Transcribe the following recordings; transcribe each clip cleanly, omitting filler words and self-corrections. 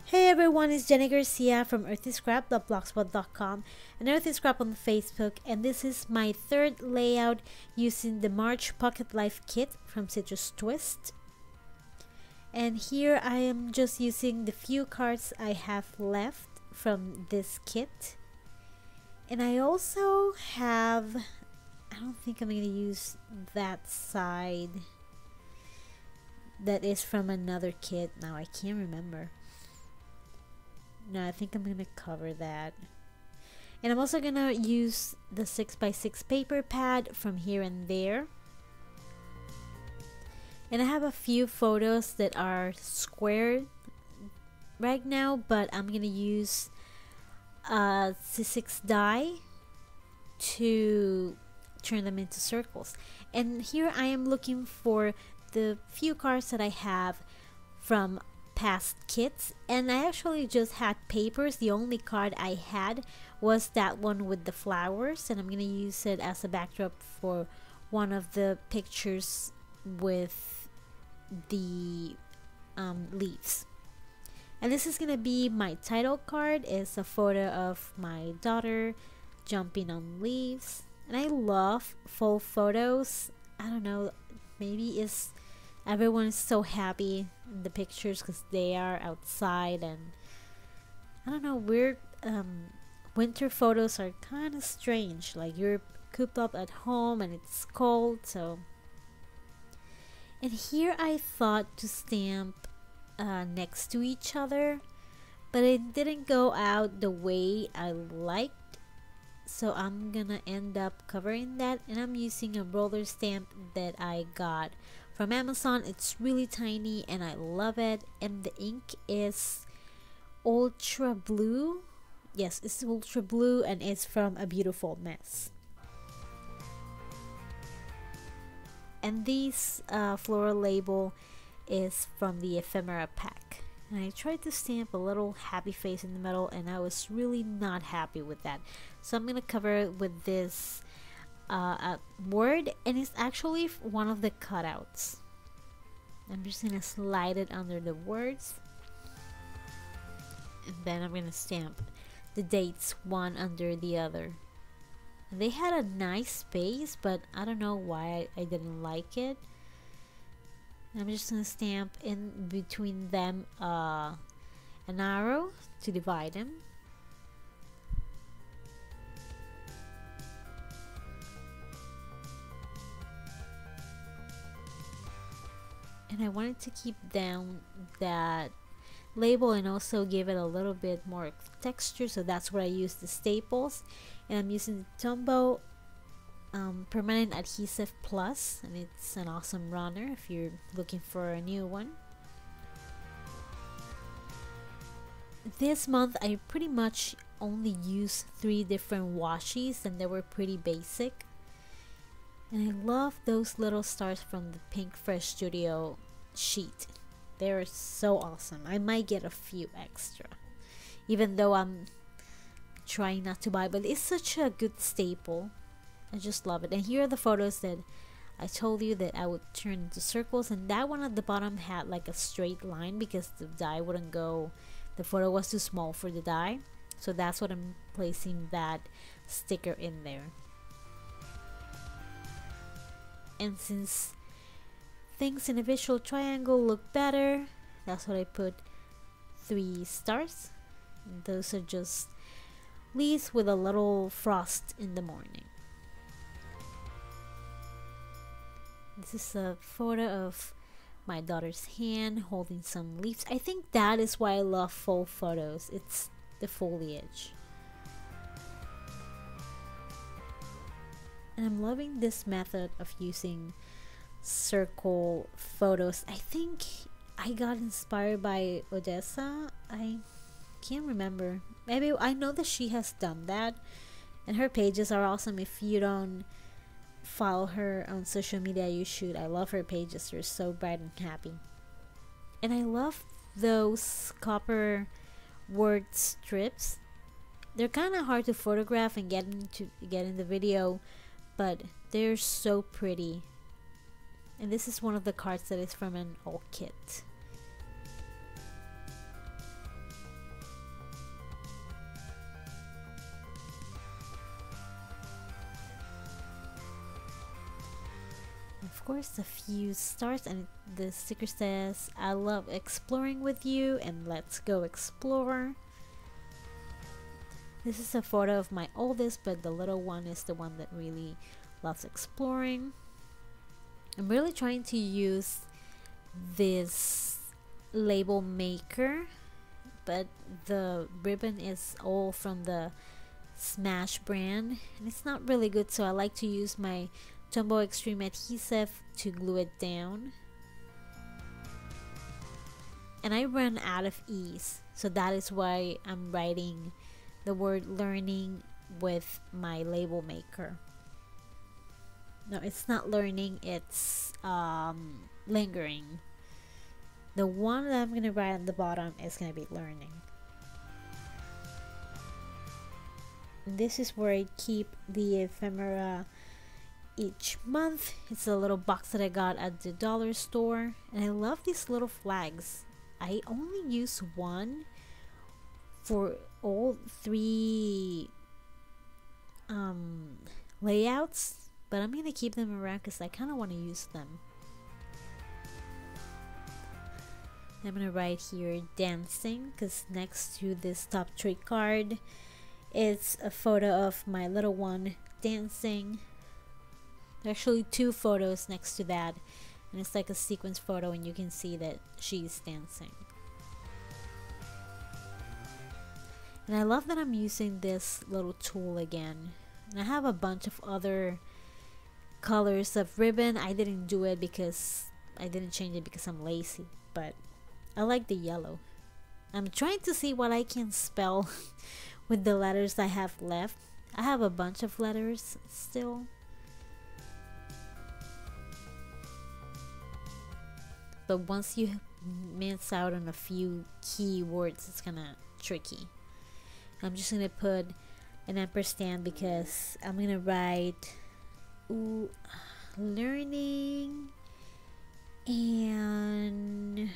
Hey everyone, it's Jenny Garcia from earthyscrap.blogspot.com and earthyscrap on Facebook, and this is my third layout using the March Pocket Life kit from Citrus Twist. And here I am just using the few cards I have left from this kit. And I also have, I don't think I'm going to use that side. That is from another kit. Now I can't remember. No, I think I'm going to cover that. And I'm also going to use the 6x6 paper pad from here and there. And I have a few photos that are squared right now, but I'm going to use a C6 die to turn them into circles. And here I am looking for the few cards that I have from past kits, and I actually just had papers. The only card I had was that one with the flowers, and I'm gonna use it as a backdrop for one of the pictures with the leaves. And this is gonna be my title card. It's a photo of my daughter jumping on leaves, and I love fall photos. I don't know, maybe it's everyone's so happy in the pictures because they are outside, and I don't know, weird winter photos are kind of strange, like you're cooped up at home and it's cold. So, and here I thought to stamp next to each other, but it didn't go out the way I liked, so I'm gonna end up covering that. And I'm using a roller stamp that I got from Amazon. It's really tiny and I love it, and the ink is ultra blue. Yes, it's ultra blue, and it's from A Beautiful Mess. And this floral label is from the ephemera pack, and I tried to stamp a little happy face in the middle, and I was really not happy with that, so I'm gonna cover it with this word, and it's actually one of the cutouts. I'm just gonna slide it under the words, and then I'm gonna stamp the dates one under the other. And they had a nice space, but I don't know why I didn't like it. And I'm just gonna stamp in between them an arrow to divide them. And I wanted to keep down that label and also give it a little bit more texture, so that's where I use the staples. And I'm using the Tombow Permanent Adhesive Plus, and it's an awesome runner if you're looking for a new one. This month I pretty much only used 3 different washes, and they were pretty basic. And I love those little stars from the Pink Fresh Studio sheet. They're so awesome. I might get a few extra, even though I'm trying not to buy, but it's such a good staple. I just love it. And here are the photos that I told you that I would turn into circles, and that one at the bottom had like a straight line because the die wouldn't go, the photo was too small for the die, so that's what I'm placing that sticker in there. And since things in a visual triangle look better, that's what I put 3 stars. Those are just leaves with a little frost in the morning. This is a photo of my daughter's hand holding some leaves. I think that is why I love fall photos. It's the foliage. And I'm loving this method of using circle photos. I think I got inspired by Odessa. I can't remember. Maybe I know that she has done that, and her pages are awesome. If you don't follow her on social media, you should. I love her pages. They're so bright and happy. And I love those copper word strips. They're kind of hard to photograph and get in the video, but they're so pretty. And this is one of the cards that is from an old kit. course a few stars, and the sticker says, "I love exploring with you," and let's go explore. This is a photo of my oldest, but the little one is the one that really loves exploring. I'm really trying to use this label maker, but the ribbon is all from the Smash brand and it's not really good, so I like to use my Tombow Extreme adhesive to glue it down. And I ran out of ease, so that is why I'm writing the word learning with my label maker. No, it's not learning, it's lingering. The one that I'm gonna write on the bottom is gonna be learning. This is where I keep the ephemera each month. It's a little box that I got at the dollar store, and I love these little flags. I only use one for all three layouts, but I'm gonna keep them around because I kind of want to use them. I'm gonna write here dancing, because next to this top trait card it's a photo of my little one dancing. There's actually two photos next to that, and it's like a sequence photo, and you can see that she's dancing. And I love that I'm using this little tool again. And I have a bunch of other colors of ribbon. I didn't do it because I didn't change it because I'm lazy, but I like the yellow. I'm trying to see what I can spell with the letters I have left. I have a bunch of letters still. But once you miss out on a few key words, it's kinda tricky. I'm just gonna put an ampersand because I'm gonna write learning, and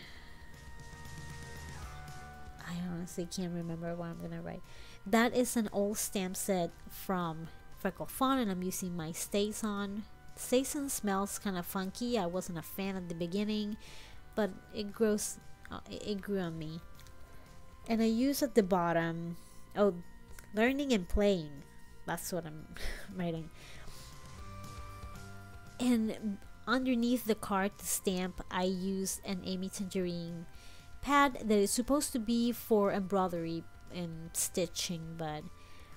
I honestly can't remember what I'm gonna write. That is an old stamp set from Freckle Font, and I'm using my StazOn. StazOn smells kind of funky. I wasn't a fan at the beginning, but it grew on me. And I use at the bottom, learning and playing. That's what I'm writing. And underneath the card, the stamp, I use an Amy Tangerine pad that is supposed to be for embroidery and stitching, but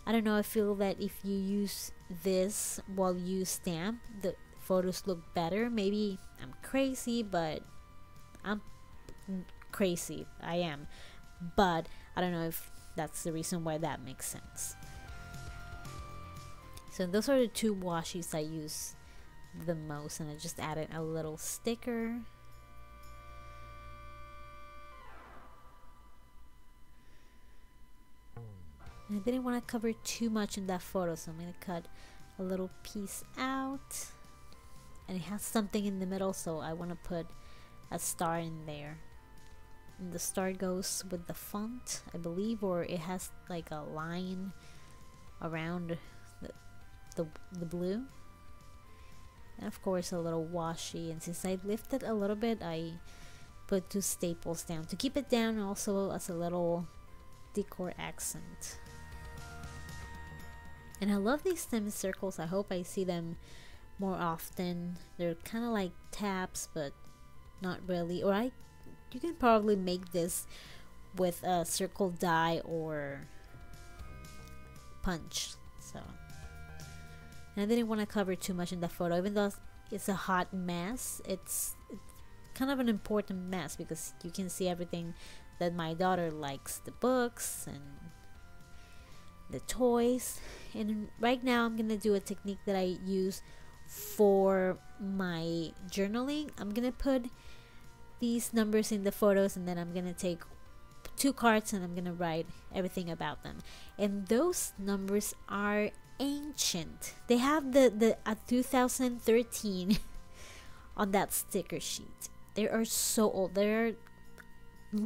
I don't know, I feel that if you use this while you stamp, the photos look better. Maybe I'm crazy, but I'm crazy. I am, but I don't know if that's the reason why that makes sense. So those are the two washes I use the most, and I just added a little sticker. I didn't want to cover too much in that photo, so I'm going to cut a little piece out. And it has something in the middle, so I want to put a star in there. And the star goes with the font, I believe, or it has like a line around the blue. And of course a little washi, and since I lifted a little bit, I put two staples down to keep it down, also as a little decor accent. And I love these semicircles. I hope I see them more often. They're kind of like tabs, but not really. Or you can probably make this with a circle die or punch. So, and I didn't want to cover too much in the photo, even though it's a hot mess. It's kind of an important mess because you can see everything that my daughter likes, the books and the toys. And right now I'm gonna do a technique that I use for my journaling. I'm gonna put these numbers in the photos, and then I'm gonna take two cards and I'm gonna write everything about them. And those numbers are ancient. They have the 2013 on that sticker sheet. They are so old. They're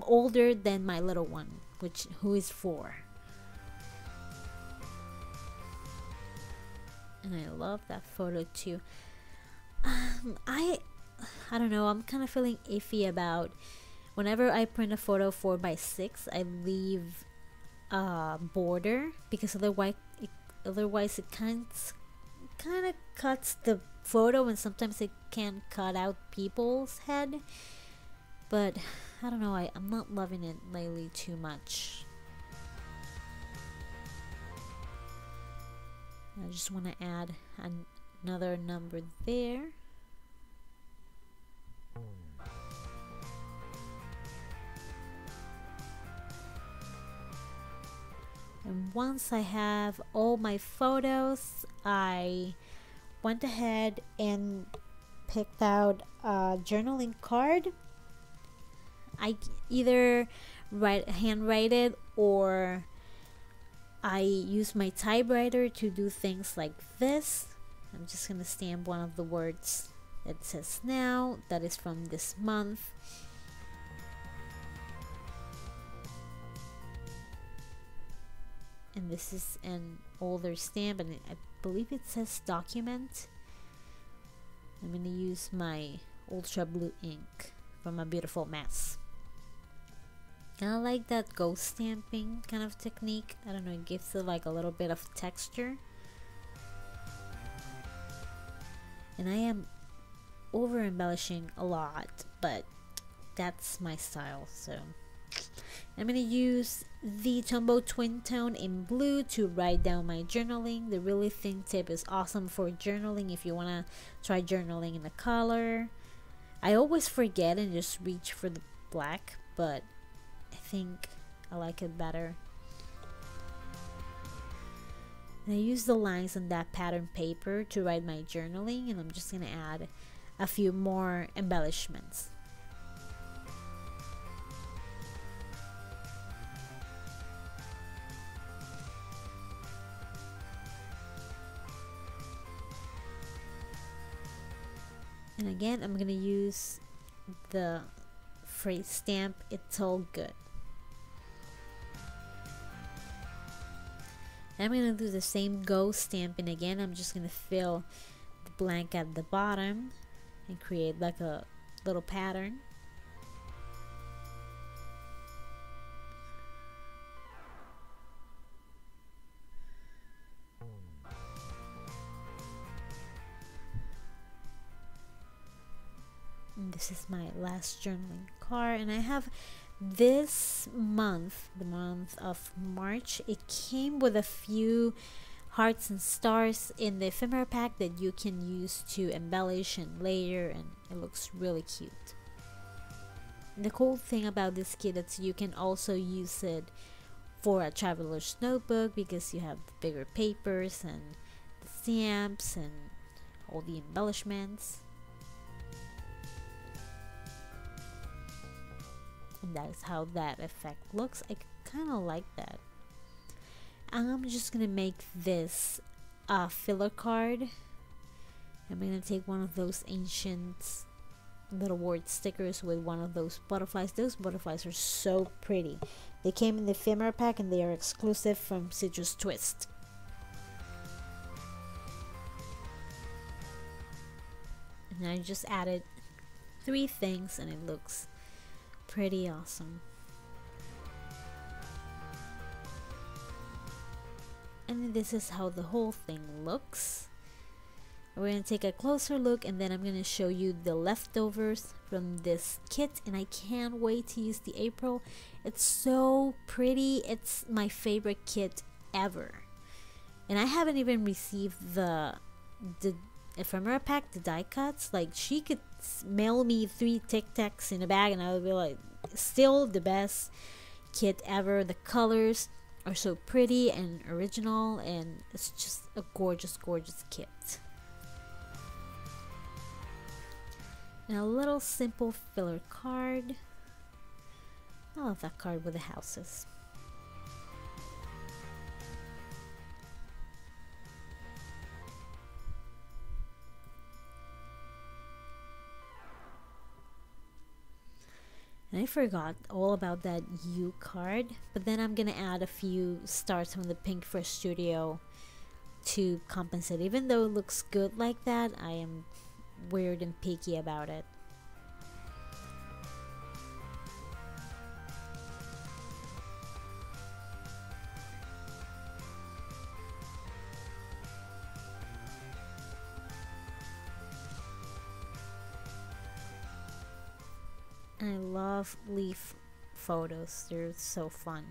older than my little one, who is 4. And I love that photo too. I don't know, I'm kind of feeling iffy about whenever I print a photo 4x6, I leave a border because otherwise it kind of cuts the photo, and sometimes it can cut out people's head. But I don't know, I'm not loving it lately too much. I just want to add another number there. And once I have all my photos, I went ahead and picked out a journaling card. I either handwrite it, or I use my typewriter to do things like this. I'm just gonna stamp one of the words that says now, that is from this month. And this is an older stamp, and I believe it says document. I'm gonna use my ultra blue ink from A Beautiful Mess. And I like that ghost stamping kind of technique. I don't know, it gives it like a little bit of texture. And I am over embellishing a lot, but that's my style. So I'm gonna use the Tombow Twin Tone in blue to write down my journaling. The really thin tip is awesome for journaling if you wanna try journaling in a color. I always forget and just reach for the black, but I think I like it better. And I use the lines on that pattern paper to write my journaling, and I'm just gonna add a few more embellishments. And again, I'm gonna use the phrase stamp, it's all good. And I'm gonna do the same ghost stamping again. I'm just gonna fill the blank at the bottom and create like a little pattern. And this is my last journaling card, and I have this month, the month of March, it came with a few hearts and stars in the ephemera pack that you can use to embellish and layer, and it looks really cute. And the cool thing about this kit is you can also use it for a traveler's notebook because you have the bigger papers and the stamps and all the embellishments. And that is how that effect looks. I kind of like that. I'm just gonna make this a filler card. I'm gonna take one of those ancient little word stickers with one of those butterflies. Those butterflies are so pretty. They came in the ephemera pack and they are exclusive from Citrus Twist. And I just added 3 things and it looks pretty awesome. And this is how the whole thing looks. We're going to take a closer look, and then I'm going to show you the leftovers from this kit, and I can't wait to use the April. It's so pretty. It's my favorite kit ever. And I haven't even received the ephemera pack, the die cuts. Like, she could mail me 3 Tic Tacs in a bag and I would be like, still the best kit ever. The colors are so pretty and original, and it's just a gorgeous kit. And a little simple filler card. I love that card with the houses. And I forgot all about that U card, but then I'm gonna add a few stars from the Pink Fresh Studio to compensate. Even though it looks good like that, I am weird and picky about it. I love leaf photos, they're so fun.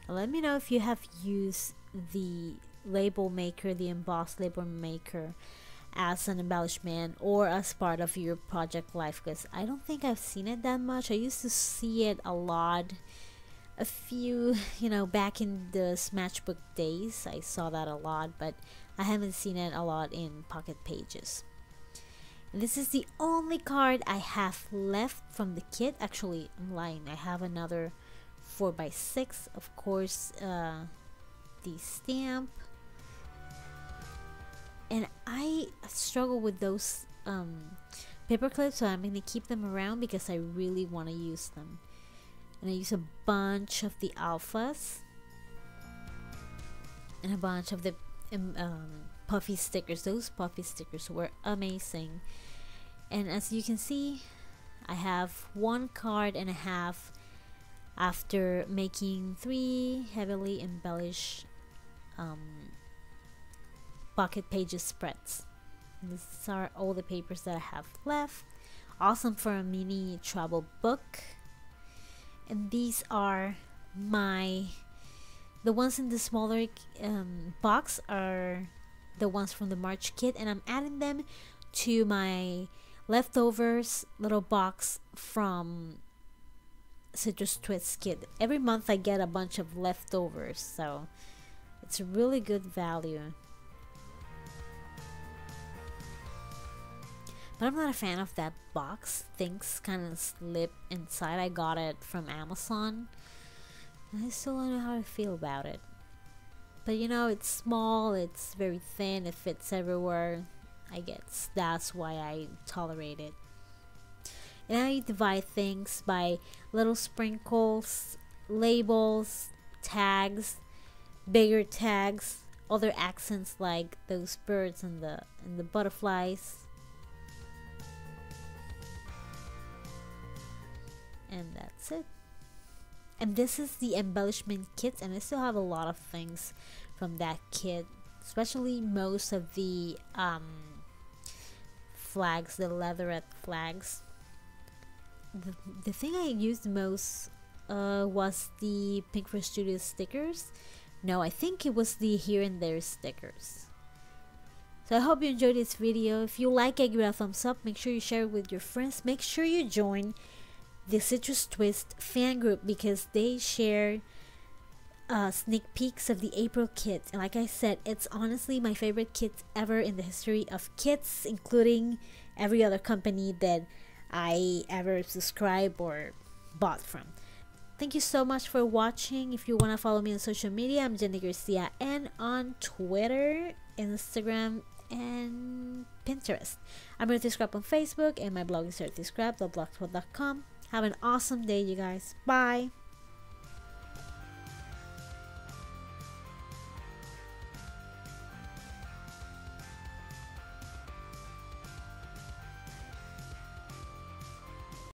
Let me know if you have used the label maker, the embossed label maker, as an embellishment or as part of your project life, because I don't think I've seen it that much. I used to see it a lot, a few, back in the Smashbook days. I saw that a lot, but I haven't seen it a lot in Pocket Pages. And this is the only card I have left from the kit. Actually, I'm lying, I have another 4x6, of course, the stamp. And I struggle with those paper clips, so I'm going to keep them around because I really want to use them. And I use a bunch of the alphas and a bunch of the puffy stickers. Those puffy stickers were amazing. And as you can see, I have 1 card and a half after making 3 heavily embellished Pocket Pages spreads. And these are all the papers that I have left. Awesome for a mini travel book. And these are the ones in the smaller box are the ones from the March kit, and I'm adding them to my leftovers little box from Citrus Twist kit. Every month I get a bunch of leftovers, so it's a really good value. But I'm not a fan of that box. Things kind of slip inside. I got it from Amazon. I still don't know how I feel about it. But it's small, it's very thin, it fits everywhere. I guess that's why I tolerate it. And I divide things by little sprinkles, labels, tags, bigger tags, other accents like those birds and the butterflies. And that's it. And this is the embellishment kit, and I still have a lot of things from that kit, especially most of the flags, the leatherette flags. The thing I used most was the Pink for Studios stickers. No, I think it was the Here and There stickers. So I hope you enjoyed this video. If you like it, give it a thumbs up. Make sure you share it with your friends. Make sure you join the Citrus Twist fan group because they share sneak peeks of the April kit. And like I said, it's honestly my favorite kit ever in the history of kits, including every other company that I ever subscribed or bought from. Thank you so much for watching. If you want to follow me on social media, I'm JennieGarciaN on Twitter, Instagram, and Pinterest. I'm Periscope on Facebook, and my blog is periscope.blogspot.com. Have an awesome day, you guys. Bye.